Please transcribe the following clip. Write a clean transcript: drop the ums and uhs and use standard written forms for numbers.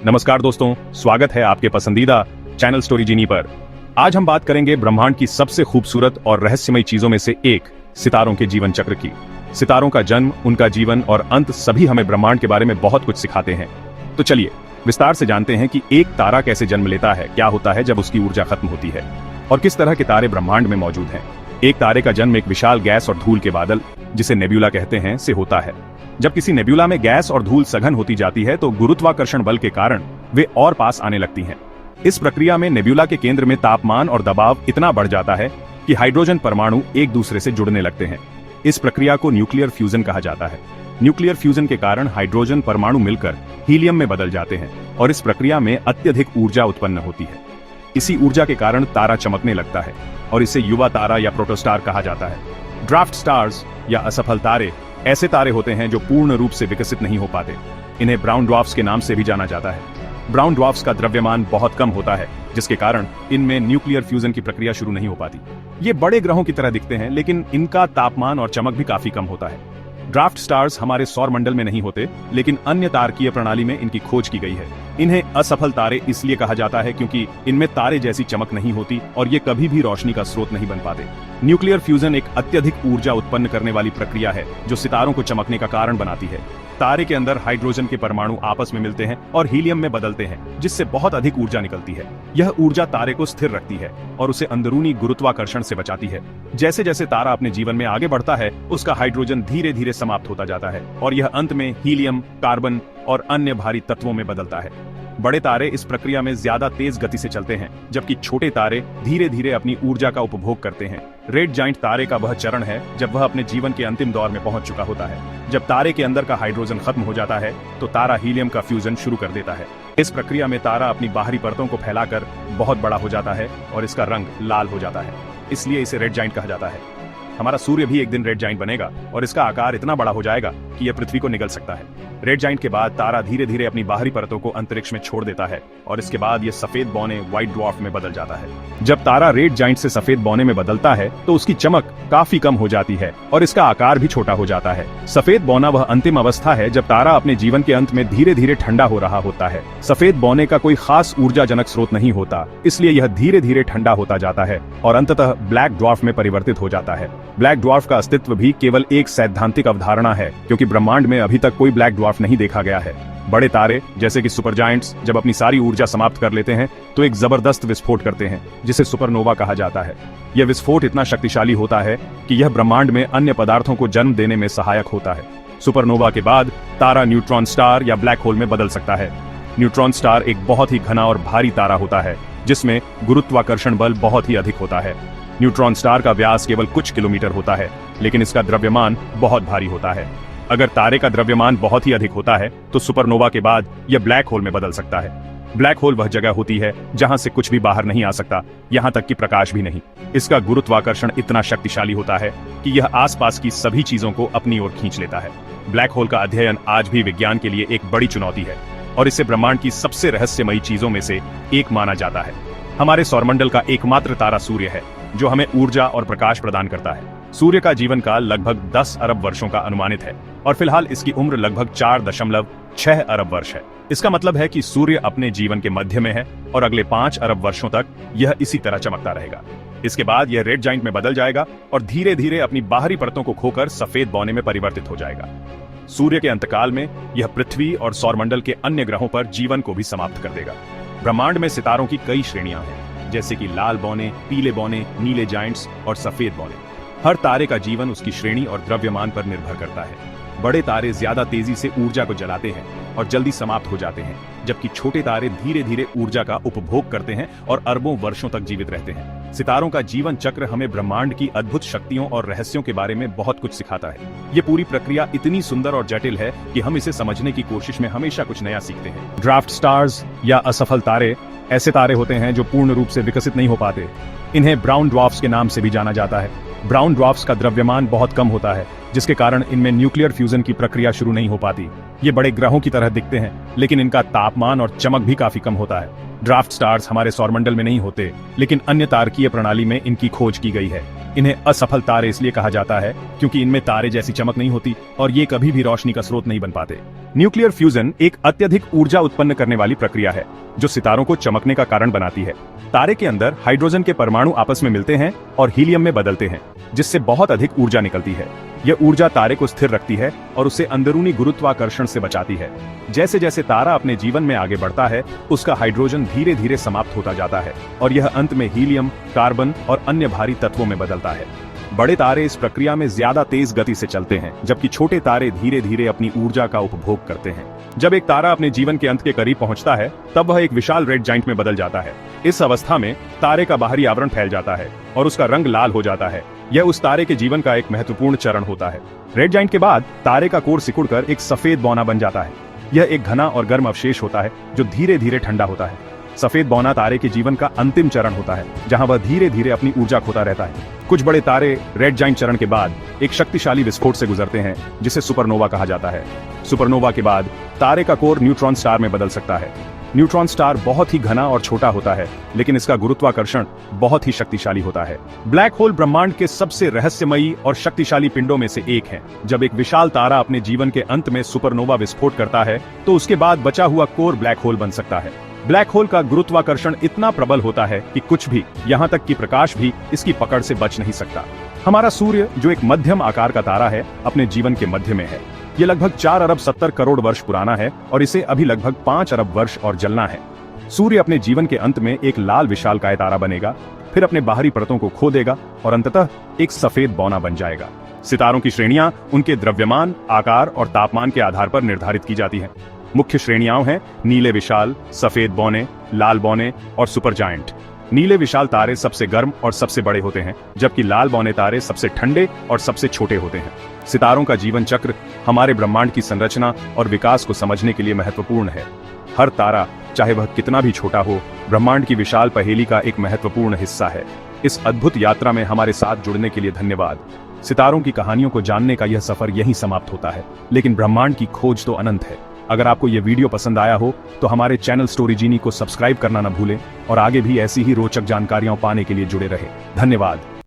नमस्कार दोस्तों, स्वागत है आपके पसंदीदा चैनल स्टोरी जीनी पर। आज हम बात करेंगे ब्रह्मांड की सबसे खूबसूरत और रहस्यमयी चीजों में से एक, सितारों के जीवन चक्र की। सितारों का जन्म, उनका जीवन और अंत सभी हमें ब्रह्मांड के बारे में बहुत कुछ सिखाते हैं। तो चलिए विस्तार से जानते हैं कि एक तारा कैसे जन्म लेता है, क्या होता है जब उसकी ऊर्जा खत्म होती है, और किस तरह के तारे ब्रह्मांड में मौजूद हैं। एक तारे का जन्म एक विशाल गैस और धूल के बादल, जिसे नेब्यूला कहते हैं, से होता है। जब किसी नेब्यूला में गैस और धूल सघन होती जाती है तो गुरुत्वाकर्षण बल के कारण वे और पास आने लगती हैं। इस प्रक्रिया में नेब्यूला के केंद्र में तापमान और दबाव इतना बढ़ जाता है कि हाइड्रोजन परमाणु एक दूसरे से जुड़ने लगते हैं। इस प्रक्रिया को न्यूक्लियर फ्यूजन कहा जाता है। न्यूक्लियर फ्यूजन के कारण हाइड्रोजन परमाणु मिलकर हीलियम में बदल जाते हैं और इस प्रक्रिया में अत्यधिक ऊर्जा उत्पन्न होती है। इसी ऊर्जा के कारण तारा चमकने लगता है और इसे युवा तारा या प्रोटोस्टार कहा जाता है। ड्राफ्ट स्टार्स या असफल तारे ऐसे तारे होते हैं जो पूर्ण रूप से विकसित नहीं हो पाते। इन्हें ब्राउन ड्वार्फ्स के नाम से भी जाना जाता है। ब्राउन ड्वार्फ्स का द्रव्यमान बहुत कम होता है, जिसके कारण इनमें न्यूक्लियर फ्यूजन की प्रक्रिया शुरू नहीं हो पाती। ये बड़े ग्रहों की तरह दिखते हैं, लेकिन इनका तापमान और चमक भी काफी कम होता है। ड्राफ्ट स्टार्स हमारे सौर मंडल में नहीं होते, लेकिन अन्य तारकीय प्रणाली में इनकी खोज की गई है। इन्हें असफल तारे इसलिए कहा जाता है क्योंकि इनमें तारे जैसी चमक नहीं होती और ये कभी भी रोशनी का स्रोत नहीं बन पाते। न्यूक्लियर फ्यूजन एक अत्यधिक ऊर्जा उत्पन्न करने वाली प्रक्रिया है जो सितारों को चमकने का कारण बनाती है। तारे के अंदर हाइड्रोजन के परमाणु आपस में मिलते हैं और हीलियम में बदलते हैं, जिससे बहुत अधिक ऊर्जा निकलती है। यह ऊर्जा तारे को स्थिर रखती है और उसे अंदरूनी गुरुत्वाकर्षण से बचाती है। जैसे जैसे तारा अपने जीवन में आगे बढ़ता है, उसका हाइड्रोजन धीरे धीरे समाप्त होता जाता है और यह अंत में हीलियम, कार्बन और अन्य भारी तत्वों में बदलता है। बड़े तारे इस प्रक्रिया में ज्यादा तेज गति से चलते हैं, जबकि छोटे तारे धीरे धीरे अपनी ऊर्जा का उपभोग करते हैं। रेड जाइंट तारे का वह चरण है जब वह अपने जीवन के अंतिम दौर में पहुंच चुका होता है। जब तारे के अंदर का हाइड्रोजन खत्म हो जाता है तो तारा हीलियम का फ्यूजन शुरू कर देता है। इस प्रक्रिया में तारा अपनी बाहरी परतों को फैलाकर बहुत बड़ा हो जाता है और इसका रंग लाल हो जाता है, इसलिए इसे रेड जाइंट कहा जाता है। हमारा सूर्य भी एक दिन रेड जाइंट बनेगा और इसका आकार इतना बड़ा हो जाएगा कि यह पृथ्वी को निगल सकता है। रेड जाइंट के बाद तारा धीरे धीरे अपनी बाहरी परतों को अंतरिक्ष में छोड़ देता है और इसके बाद यह सफेद बौने व्हाइट ड्वार्फ में बदल जाता है। जब तारा रेड जाइंट से सफेद बौने में बदलता है तो उसकी चमक काफी कम हो जाती है और इसका आकार भी छोटा हो जाता है। सफेद बौना वह अंतिम अवस्था है जब तारा अपने जीवन के अंत में धीरे धीरे ठंडा हो रहा होता है। सफेद बौने का कोई खास ऊर्जाजनक स्रोत नहीं होता, इसलिए यह धीरे धीरे ठंडा होता जाता है और अंततः ब्लैक ड्वार्फ में परिवर्तित हो जाता है। ब्लैक ड्वार्फ का अस्तित्व भी केवल एक सैद्धांतिक अवधारणा है, क्योंकि ब्रह्मांड में अभी तक कोई ब्लैक ड्वार्फ नहीं देखा गया है। बड़े तारे जैसे कि सुपर जायंट्स जब अपनी सारी ऊर्जा समाप्त कर लेते हैं तो एक जबरदस्त विस्फोट करते हैं, जिसे सुपरनोवा कहा जाता है। यह विस्फोट इतना शक्तिशाली होता है कि यह ब्रह्मांड में अन्य पदार्थों को जन्म देने में सहायक होता है। सुपरनोवा के बाद तारा न्यूट्रॉन स्टार या ब्लैक होल में बदल सकता है। न्यूट्रॉन स्टार एक बहुत ही घना और भारी तारा होता है, जिसमें गुरुत्वाकर्षण बल बहुत ही अधिक होता है। न्यूट्रॉन स्टार का व्यास केवल कुछ किलोमीटर होता है, लेकिन इसका द्रव्यमान बहुत भारी होता है। अगर तारे का द्रव्यमान बहुत ही अधिक होता है तो सुपरनोवा के बाद यह ब्लैक होल में बदल सकता है। ब्लैक होल वह जगह होती है जहां से कुछ भी बाहर नहीं आ सकता, यहां तक कि प्रकाश भी नहीं। इसका गुरुत्वाकर्षण इतना शक्तिशाली होता है कि यह आसपास की सभी चीजों को अपनी ओर खींच लेता है। ब्लैक होल का अध्ययन आज भी विज्ञान के लिए एक बड़ी चुनौती है और इसे ब्रह्मांड की सबसे रहस्यमयी चीजों में से एक माना जाता है। हमारे सौरमंडल का एकमात्र तारा सूर्य है, जो हमें ऊर्जा और प्रकाश प्रदान करता है। सूर्य का जीवन काल लगभग 10 अरब वर्षों का अनुमानित है और फिलहाल इसकी उम्र लगभग 4.6 अरब वर्ष है। इसका मतलब है कि सूर्य अपने जीवन के मध्य में है और अगले 5 अरब वर्षों तक यह इसी तरह चमकता रहेगा। इसके बाद यह रेड जाइंट में बदल जाएगा और धीरे धीरे अपनी बाहरी परतों को खोकर सफेद बौने में परिवर्तित हो जाएगा। सूर्य के अंतकाल में यह पृथ्वी और सौरमंडल के अन्य ग्रहों पर जीवन को भी समाप्त कर देगा। ब्रह्मांड में सितारों की कई श्रेणियां हैं, जैसे कि लाल बौने, पीले बौने, नीले जायंट्स और सफेद बौने। हर तारे का जीवन उसकी श्रेणी और द्रव्यमान पर निर्भर करता है। बड़े तारे ज्यादा तेजी से ऊर्जा को जलाते हैं और जल्दी समाप्त हो जाते हैं, जबकि छोटे तारे धीरे धीरे ऊर्जा का उपभोग करते हैं और अरबों वर्षों तक जीवित रहते हैं। सितारों का जीवन चक्र हमें ब्रह्मांड की अद्भुत शक्तियों और रहस्यों के बारे में बहुत कुछ सिखाता है। ये पूरी प्रक्रिया इतनी सुंदर और जटिल है कि हम इसे समझने की कोशिश में हमेशा कुछ नया सीखते हैं। ड्राफ्ट स्टार्स या असफल तारे ऐसे तारे होते हैं जो पूर्ण रूप से विकसित नहीं हो पाते। इन्हें ब्राउन ड्वार्फ्स के नाम से भी जाना जाता है। ब्राउन ड्वार्फ्स का द्रव्यमान बहुत कम होता है, जिसके कारण इनमें न्यूक्लियर फ्यूजन की प्रक्रिया शुरू नहीं हो पाती। ये बड़े ग्रहों की तरह दिखते हैं, लेकिन इनका तापमान और चमक भी काफी कम होता है। ड्राफ्ट स्टार्स हमारे सौरमंडल में नहीं होते, लेकिन अन्य तारकीय प्रणाली में इनकी खोज की गई है। इन्हें असफल तारे इसलिए कहा जाता है क्योंकि इनमें तारे जैसी चमक नहीं होती और ये कभी भी रोशनी का स्रोत नहीं बन पाते। न्यूक्लियर फ्यूजन एक अत्यधिक ऊर्जा उत्पन्न करने वाली प्रक्रिया है जो सितारों को चमकने का कारण बनाती है। तारे के अंदर हाइड्रोजन के परमाणु आपस में मिलते हैं और हीलियम में बदलते हैं, जिससे बहुत अधिक ऊर्जा निकलती है। यह ऊर्जा तारे को स्थिर रखती है और उसे अंदरूनी गुरुत्वाकर्षण से बचाती है। जैसे जैसे तारा अपने जीवन में आगे बढ़ता है, उसका हाइड्रोजन धीरे धीरे समाप्त होता जाता है और यह अंत में हीलियम, कार्बन और अन्य भारी तत्वों में बदलता है। बड़े तारे इस प्रक्रिया में ज्यादा तेज गति से चलते हैं, जबकि छोटे तारे धीरे धीरे अपनी ऊर्जा का उपभोग करते हैं। जब एक तारा अपने जीवन के अंत के करीब पहुंचता है, तब वह एक विशाल रेड जाइंट में बदल जाता है। इस अवस्था में तारे का बाहरी आवरण फैल जाता है और उसका रंग लाल हो जाता है। यह उस तारे के जीवन का एक महत्वपूर्ण चरण होता है। रेड जाइंट के बाद तारे का कोर सिकुड़कर एक सफेद बौना बन जाता है। यह एक घना और गर्म अवशेष होता है जो धीरे धीरे ठंडा होता है। सफेद बौना तारे के जीवन का अंतिम चरण होता है, जहां वह धीरे धीरे अपनी ऊर्जा खोता रहता है। कुछ बड़े तारे रेड जाइंट चरण के बाद एक शक्तिशाली विस्फोट से गुजरते हैं, जिसे सुपरनोवा कहा जाता है। सुपरनोवा के बाद तारे का कोर न्यूट्रॉन स्टार में बदल सकता है। न्यूट्रॉन स्टार बहुत ही घना और छोटा होता है, लेकिन इसका गुरुत्वाकर्षण बहुत ही शक्तिशाली होता है। ब्लैक होल ब्रह्मांड के सबसे रहस्यमयी और शक्तिशाली पिंडों में से एक है। जब एक विशाल तारा अपने जीवन के अंत में सुपरनोवा विस्फोट करता है, तो उसके बाद बचा हुआ कोर ब्लैक होल बन सकता है। ब्लैक होल का गुरुत्वाकर्षण इतना प्रबल होता है कि कुछ भी, यहाँ तक कि प्रकाश भी, इसकी पकड़ से बच नहीं सकता। हमारा सूर्य, जो एक मध्यम आकार का तारा है, अपने जीवन के मध्य में है। ये लगभग 4 अरब 70 करोड़ वर्ष पुराना है और इसे अभी लगभग 5 अरब वर्ष और जलना है। सूर्य अपने जीवन के अंत में एक लाल विशालकाय तारा बनेगा, फिर अपने बाहरी परतों को खो देगा और अंततः एक सफेद बौना बन जाएगा। सितारों की श्रेणियां उनके द्रव्यमान, आकार और तापमान के आधार पर निर्धारित की जाती हैं। मुख्य श्रेणियां हैं नीले विशाल, सफेद बौने, लाल बौने और सुपर जायंट। नीले विशाल तारे सबसे गर्म और सबसे बड़े होते हैं, जबकि लाल बौने तारे सबसे ठंडे और सबसे छोटे होते हैं। सितारों का जीवन चक्र हमारे ब्रह्मांड की संरचना और विकास को समझने के लिए महत्वपूर्ण है। हर तारा, चाहे वह कितना भी छोटा हो, ब्रह्मांड की विशाल पहेली का एक महत्वपूर्ण हिस्सा है। इस अद्भुत यात्रा में हमारे साथ जुड़ने के लिए धन्यवाद। सितारों की कहानियों को जानने का यह सफर यहीं समाप्त होता है, लेकिन ब्रह्मांड की खोज तो अनंत है। अगर आपको यह वीडियो पसंद आया हो तो हमारे चैनल स्टोरी जीनी को सब्सक्राइब करना न भूलें और आगे भी ऐसी ही रोचक जानकारियां पाने के लिए जुड़े रहे। धन्यवाद।